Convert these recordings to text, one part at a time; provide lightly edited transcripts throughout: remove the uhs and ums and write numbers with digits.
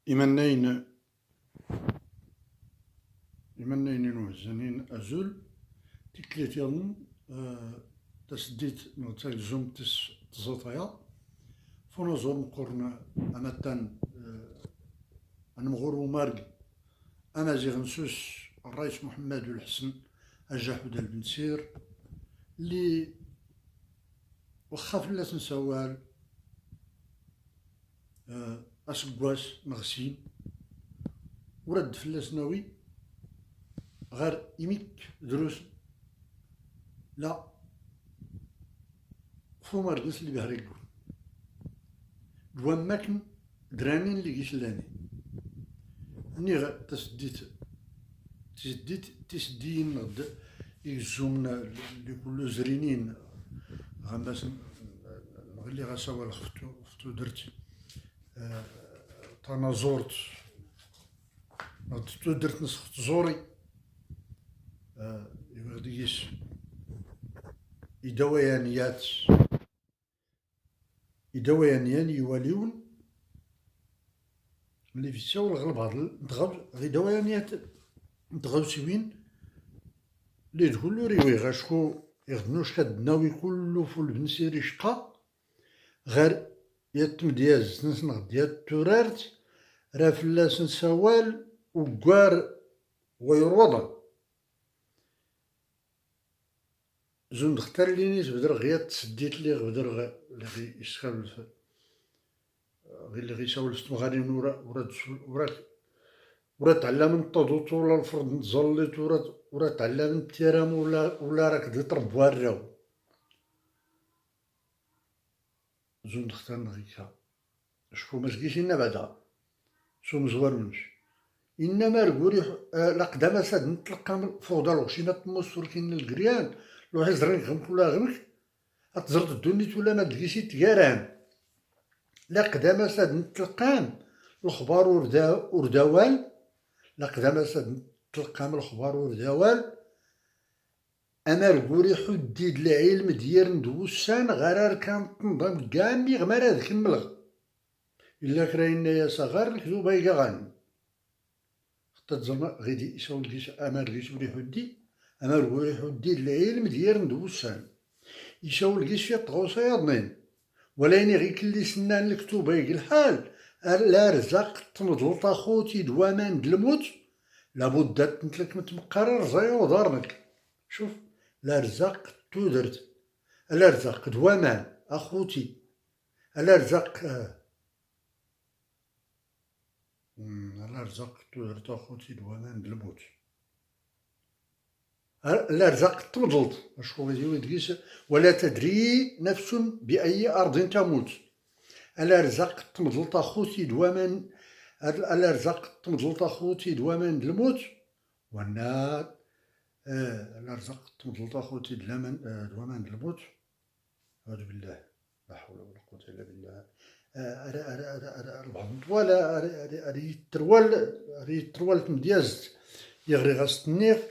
إيمانين وهزانين أزول تكليت يوم تسديت نغتاك زوم تزوطايا فنزور مقرنا أمتان أنمغور ومارق أمازيغ نسوس الرئيس محمد الحسن الجاحود البنسير اللي وخا فلاس نسوال أسقواس نغسين ورد فلاس ناوي غير إيميك دروس لا فو مارقس اللي بهريقو دوام ماكن درانين اللي قيسلاني ني تسدين غد يزومنا اللي كلو زرينين غماس اللي غساوال ختو درت تنازورت ختو درت نسخت زوري يغديس يدويانيان يواليون اللي في الساول غلب هاد غي دويانيات نتغاوسيوين اللي تقولو ريوي غاشكو يغدنوش كدناوي كلو فول بنسيري شقا غير يتم دياز نسنغ ديال تورارت راه فلاس نسوال وكوار ويروضا زون دختار لينيس بدر غيات تسديت لي غدر غي يسخال غير اللي غيساول ستمغارين ورا تعلم نطوط ولا الفرد نتزلط ورا تعلم نتيرام ولا راك تضرب وراو زون دختار نغيكا شكون مسكيش إنا بعدا شو مزوارونش إنما رقوري لقدام ساد نتلقى فوضى الغشينة تموس وركين القريان لو حزرين غمك ولا غمك أتزرد الدنيت ولا ما تلقيشي تقاران لقدام ساد نتلقام الخبار ورداوال لقدام ساد نتلقام الخبار ورداوال أنا رقوري حديد العلم ديال ندوسان غرار كان تنظم كامي غمار هذاك الملغ إلا كراينا يا صغار الكذوبة يقاغان حتى تزرنا غيدي يساول كيش أمار كيش بري حدي أمار رقوري حديد العلم ديال ندوسان يساول كيش يطغو صيادنين ولاني غي كلي سنان الكتوبة يقي الحال لا رزق تنضلط أخوتي دوامان دلموت لابد تنتلك متمقرر زي ودارنك شوف لا رزق تودرت لا رزق دوامان أخوتي لا رزق لا رزق تودرت أخوتي دوامان دلموت لا رزق تمضلت شكون يدقيس ولا تدري نفس بأي أرض تموت ألا رزق تمضلت أخوتي دوامان ألا رزق تمضلت أخوتي دوامان الموت والنار ألا رزق تمضلت أخوتي دوامان الموت أعوذ بالله لا حول ولا قوة إلا بالله البعض ولا ريتروال تمدياز يغري غاس النير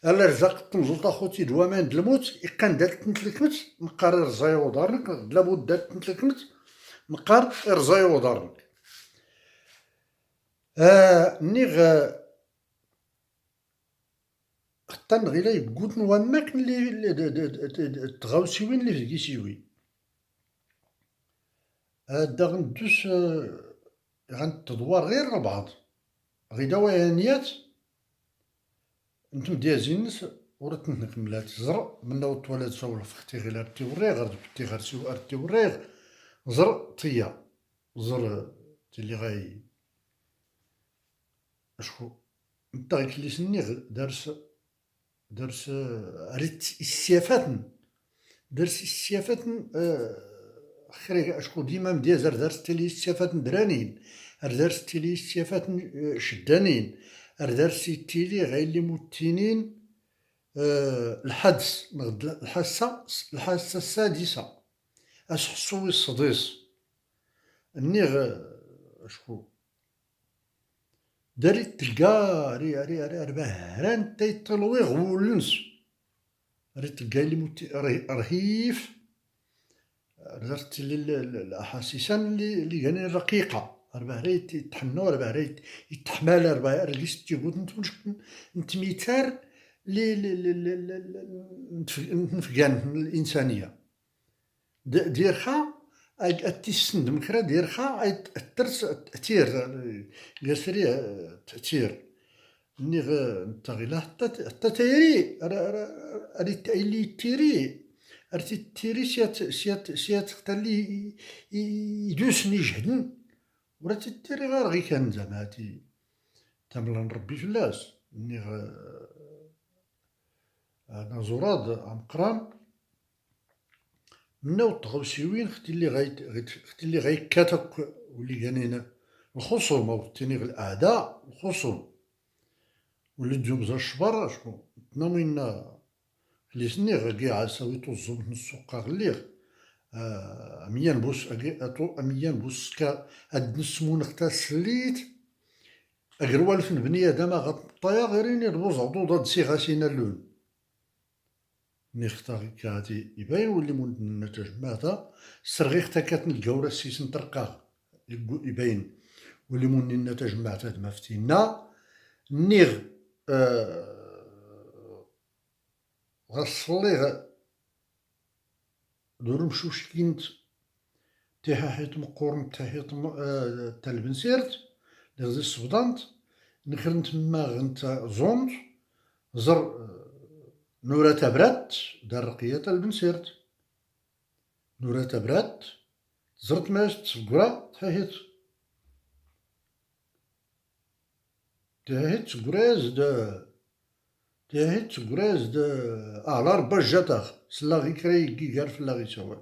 ألا رزق تمضلت أخوتي دوامان الموت إقان دات تنتلكمت مقرر زي ودارنك لابد دات تنتلكمت مقار إرزاي ودارنك نيغ حتى نغيلا يبقوت نواماك اللي تغاوسيوين اللي في كيسيوي دا غندوس غنتدوار غير البعض غيدا ويانيات نتم ديازين نس ورات نكملات زر منا وطوالات صور فختي غير رتي وريغ رتي غير سو رتي وريغ زر طيا زر اللي غاي اشكو نتا غيكلي سني درس ريت السيافاتن خير اشكو ديما مديا درس تيلي السيافاتن درانين درس تيلي السيافاتن شدانين درس تيلي غير اللي موتينين الحدس الحاسة السادسة أسحسوي الصديس النيغ أشكو داري تلقى ري بهران تيطلوي غولنس ري تلقى لي موتي رهيف درت لي الأحاسيسان اللي كانين رقيقة ربع ريت يتحنو ربع ريت يتحمال ربع رجيس تيقود نتميتار نفقان الإنسانية ديرخا تيسندم كرا ديرخا الترس تير قاسري تير نيغ نتاغيلا حتى تيري اللي تيري ارتي تيري سيات حتى اللي يدوس نيجهدن ولا تيري غير كان زعما تاملا نربي فلاس نيغ انا زراد عمقران مناو الطغوسيوين ختي اللي غيكاتك واللي كانينا الخصوم او تاني الاعداء الخصوم واللي تجوم الشبر شكون تناوينا اللي سنيغ كاع ساويتو الزوم السوق غليغ ميان بوس ميان بوس كا هاد نسمون ختا سليت اغروال في البنية داما غطايا غيريني ربوز عضوضة دسي غاسينا اللون نختار كاتي يبين واللي من النتاج ماذا سرغي ختا كاتن الجورة سيسن ترقاه يبين واللي من النتاج معتاد مفتينا نيغ غصلي دور مشوش كينت تيها حيت مقورن تحيط تالبن سيرت لغزي السبضانت نخرن تما غنت زونت زر نورا تبرات دار رقية تالبن سيرت نورا تبرات زرت ماش تسقرا تحيط تقراز على ربا جاتاخ سلاغي كراي كيكار فلاغي تاوال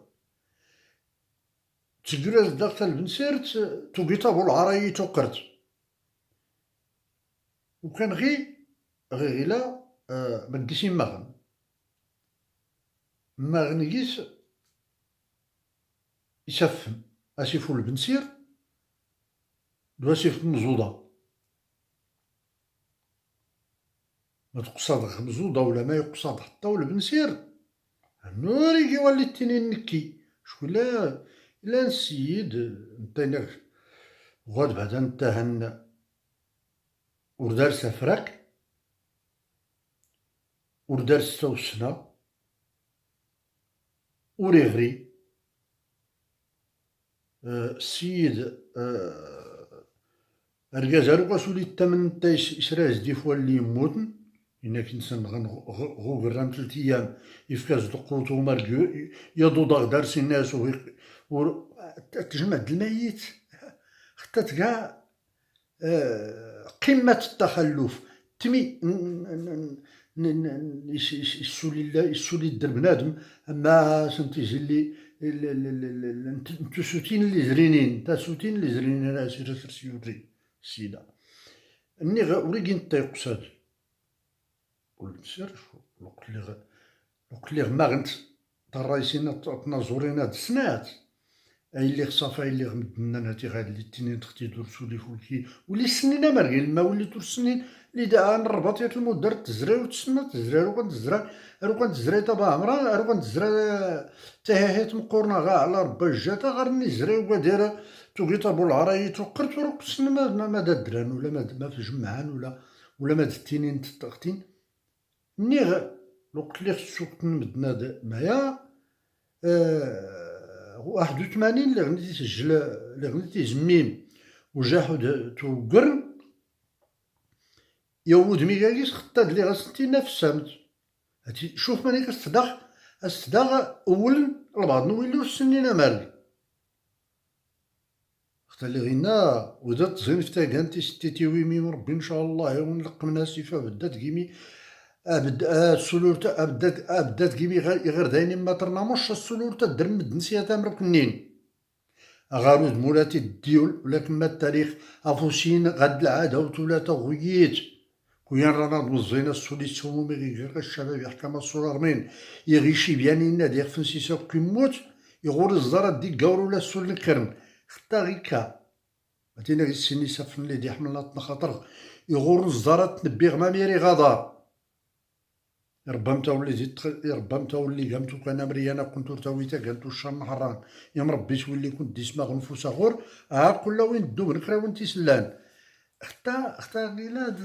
تقراز داخل البنسيرت توقيتا بالعراي توقرت وكان غي لا مكيسين ماغن يس يسفن اسيفو البنسير دوا سيف مزوضة ما تقصد خمزوضة ولا ما يقصد حتى ولا بنسير نوري كيولي التنين نكي شكون لا نسيد نتاينا غاد بعدا نتاهن وردار سفرك وردار ستوسنا وريغري السيد أرجاز أرقص ولي التمن تايس إسراز ديفوا اللي يموتن إنا كنسان غو قرام 3 أيام يفكاز دقوتو ومرقو يضو دارسي الناس تجمع الميت حتى تلقى قمة التخلف تمي يسولي الدر بنادم أما سنتيجي اللي نتو سوتين اللي زرينين تا سوتين اللي زرينين أنا سيرا سيوري السيدة اني وريكي نتا يقصد والبنسير وقت لي ما غنت الرايسين تنازورين هاد السنات اي اللي خصافا اللي غمدنا ناتي غاد اللي التنين تختي درسو لي فولكي واللي سنينا مرقي الما واللي طول السنين اللي دا نربط يا المدر تزرع وتسنى تزرع رو كنتزرع طبا عمرها رو كنتزرع تهيهات مقورنا غا على ربا الجاتا غير نزرع وكدايره توقيت ابو العراي توقرت وروك تسنى ما دا دران ولا ما في جمعان ولا ما التنين تختين نيغ الوقت اللي خصو نمدنا مايا 81 اللي غنيتي تسجل اللي غنيتي زميم وجاحد توقر يود ميكاكيس خطاد اللي غاسنتينا في السمت هاتي شوف ماني كتصدق اول البعض نوليو السنين مالي اختار اللي غينا ودا تزين في تاكانتي ستيتي ويمي ربي ان شاء الله ونلقمنا سيفا بدات كيمي السلورتا بدات كيمي غير داينين ما ترناموش السلورتا درمد نسيها مركنين غارود مولاتي الديول ولكن ما التاريخ افوسين غد العاده وتولاتا غويت كويان رانا دوزينا السوليت سومي غير الشباب يحكم الصورارمين يغيشي بيانين نادي فنسيسا كيموت يغور الزراد دي كاور ولا السول الكرن خطا غيكا ماتينا غي السني سافن لي دي حملات خاطر يغور الزراد تنبي غماميري غدار ربما تولي ربما تولي قامتو كان مريانا كنت تويتا قالتو الشام حران يا مربي تولي كنت ديسما غنفوسا غور كل وين دو نكرا وين تيسلان اختا غيلاد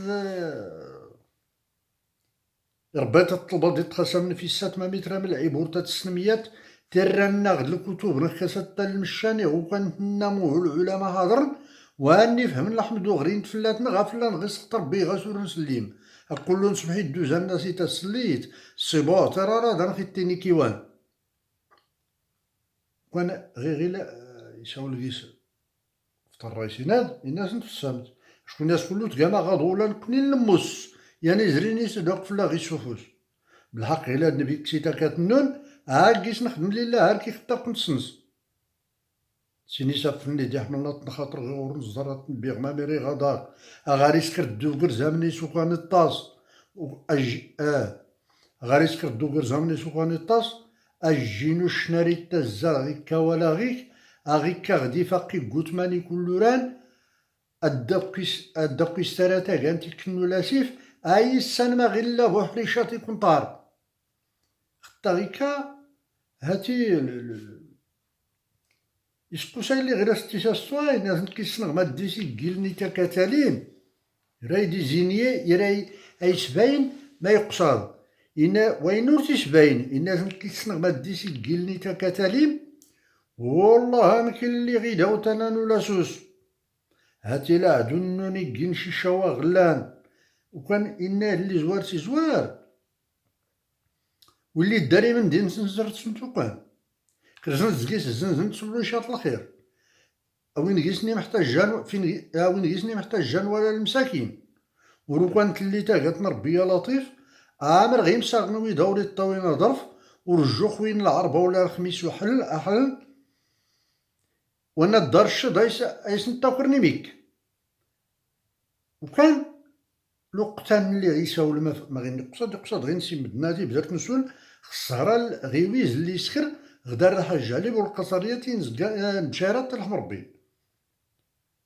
ربما تطلب دي تخسم نفيسات ما مترا من العبور تسنميات ترانا غد الكتب نخسات المشاني وكان نامو العلماء هضرن واني فهم لحمد وغرين تفلاتنا غافلان غير سقطر بي غاسور نسليم أقول له نسمحي دوزان ناسي تسليت سي بون ترى راه دار في التيني كيوان كان غير يساول كيس فطر رايسيناد الناس نتفسمت شكون الناس كلو تقاما غاضو ولا نكوني نلمس يعني زريني سدوق فلا غي الشفوس بالحق إلا النبي كسيتا كاتنون كيس نخدم لله كي خطا كنت سنس سيني سافني دي حنا نط خاطر غور نزرات نبيغ ما ميري غدار غاري سكر دوغر زامني سوكان الطاس غاري سكر دوغر زامني سوكان الطاس اجينو شناري تزار غيكا ولا غيك اغيكا غدي فاقي قوتماني كلوران الدقي ستراتا غانتي كنو لاسيف اي السان ما غير بوحريشاتي كنطار خطا غيكا هاتي يسقوسا اللي غير استيسا الصواي ناس كيسنغ ما ديسي قيلني تاكاتالين راي دي زينية يراي اي سباين ما يقصاد إنا وينور تيسباين الناس كيسنغ ما ديسي قيلني تاكاتالين والله ما كاين اللي غيدا وتنانو لاسوس هاتي لا عدونوني كين شي شوا غلان وكان إنا اللي زوار سي زوار واللي داري من دين سنزرت سنتوقان كرزن زكيس زنزن تسولو شاط الخير وين قيسني محتاج جان وين قيسني محتاج جان ولا المساكين ورو كانت اللي تاقت ربي يا لطيف عامر غير مساغنوي دوري الطاوينة ظرف ورجو خوين العربة ولا الخميس وحل أحل وانا الدار الشد ايس نتاكرني بيك وكان لوقتان اللي غيساول ما غير يقصد غير نسي مدناتي بدات نسول خسارة غيويز اللي يسخر غدار الحاج علي والقصرياتين مشارات تلحم ربي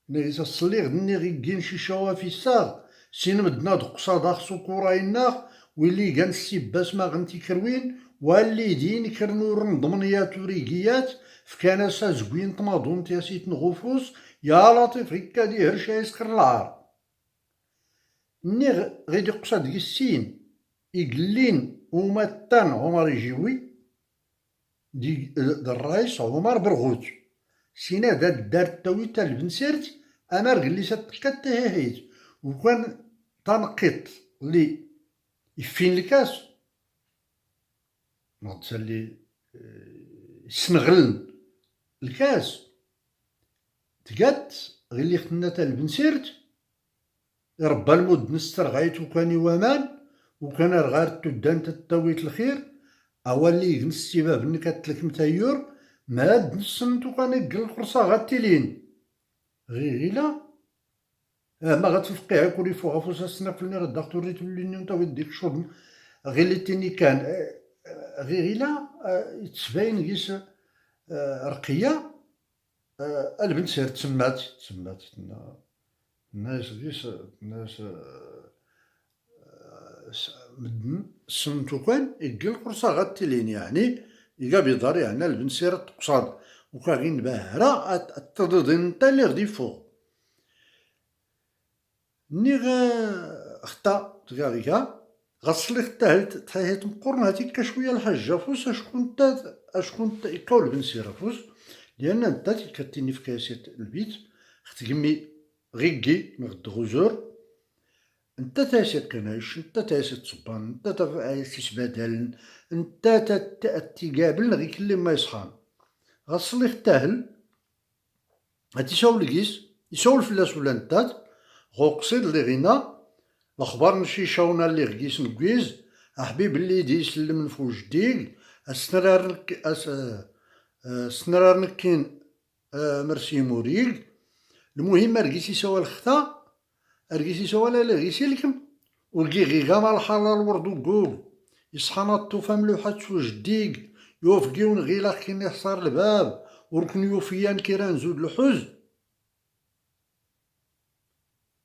نيسا الصلي غدني غي كين شي شوافي الساغ سين مدنا دقصا خصو كوراينا واللي كان السيباس ما غنتي كروين واللي دين كرنور ضمنيات وريقيات فكان زكوين طماضون تياسيت نغوفوس يا لطيف هكا ديهر شا يسكر العار ني غيدي قصا ديك السين إقلين ومتان عمر يجيوي دي الرئيس عمر برغوت سينا دار التويتا البنسيرت انا رجلي ستكت هيت وكان تنقيط لي يفين الكاس نغتسلي سنغلن الكاس تقات غير اللي خدنا تا البنسيرت ربا المود نستر غايت وكان يوامان وكان رغار تدان تتويت الخير أولي نسي باب نكاتلك متايور ماد نسنتو كان يقل القرصة غاتيلين غيلا ما غتفقيها كوري فوغا فوسا سنافلني راه الدكتور ريت اللي نتا وديك شرب غير اللي تاني كان غيلا يتباين قيس رقية البنت سير تسمات الناس قيس الناس مدن سنتو كان يقل القرصة غاتيلين يعني يقا بيضار يعني البنت سير تقصاد وكا غي نباهرة التضدين نتا اللي غدي فوق ني خطا تكاغيكا غتصلي تاهلت تحيت مقرن هاتيكا شويه الحاجه فوس اشكون تا يكاول بن سيرافوس لان انت كتيني في كاسيت البيت ختقمي غيكي مغدغوزور انت تاسيت كناش انت تاسيت صبان انت تاسيت بدل انت تقابل غيك اللي ما يصحان غتصلي تاهل هاتي شاول كيس يسول فلاس ولا نتات غوقصيد اللي غينا الأخبار نشي شاونا اللي غيس نكويز أحبيب اللي دي يسلم نفوج ديك سنرار نكين مرسي موريل المهم رقيسي سوا الخطا رقيسي سوا لا غيسي لكم ورقي غيغا مع الحلال وردو قول يصحانا الطوفة ملوحة سوج ديك يوفقيون غيلا كين يحصار الباب وركن يوفيان كيران زود الحز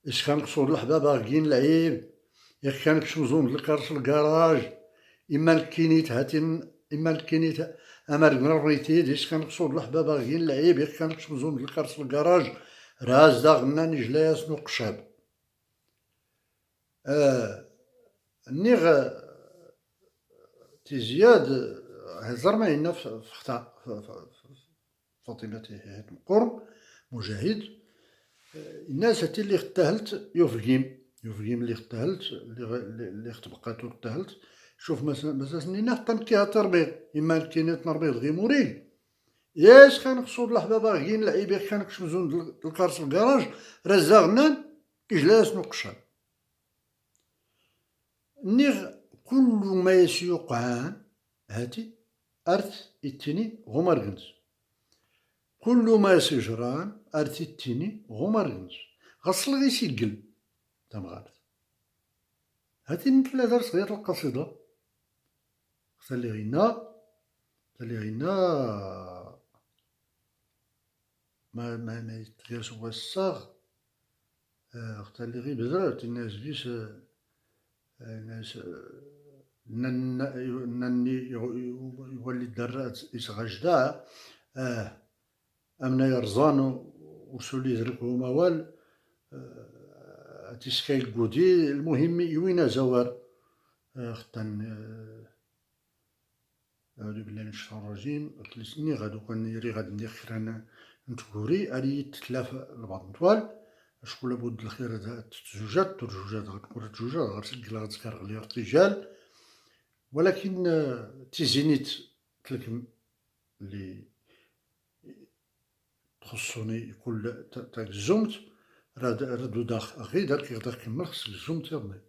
إش كان قصور الحباب غاكين العيب ياك كان كشوزون القرش الكراج إما الكينيت هاتين إما الكينيت أمر نريتي ديش كنقصود الحبابة غين لعيب ياك كنقص مزون الكرس في الكراج راز دا غنا نجلاس نقشاب نيغ تزياد هزر ما هنا في فاطمة هاد القرن مجاهد الناس هاتي اللي اختهلت يوفقيم اللي اختهلت اللي اختبقاتو اختهلت شوف مثلا سنينا حتى نكيها تربيض إما كاينات نربيض غي موريل ياش كنقصود الحبابة غين لعيبة كنقش مزون الكارس الكراج رزاغنان كيجلاس نقشان نيغ كل ما يسيقعان هاتي أرث التني غمرغنز كل ما يسجران أرث التني غمرغنز غسل غي سيقل تمغارت هاتي نتلا دار صغير القصيدة خلي غينا ما يتغيرش هو الصاغ خلي غي بزاف الناس بيش الناس نني يولي الدرات يسغجدا أمنا يرزانو وسولي يزرقو موال تيسكاي الكودي المهم يوينا زوار ختان أعوذ بالله من الشيطان الرجيم تلسني غادو كان يري غاد ندير خير أنا نتكوري أري تتلاف البعض نطوال شكون لابد الخير هذا تزوجات غتكون تزوجات غتسجل غتسكر غلي ارتجال ولكن تيزينيت تلكم اللي تخصني كل تاك الزمت راه داخ غي دار كيقدر كيمل خصك الزمت يرضي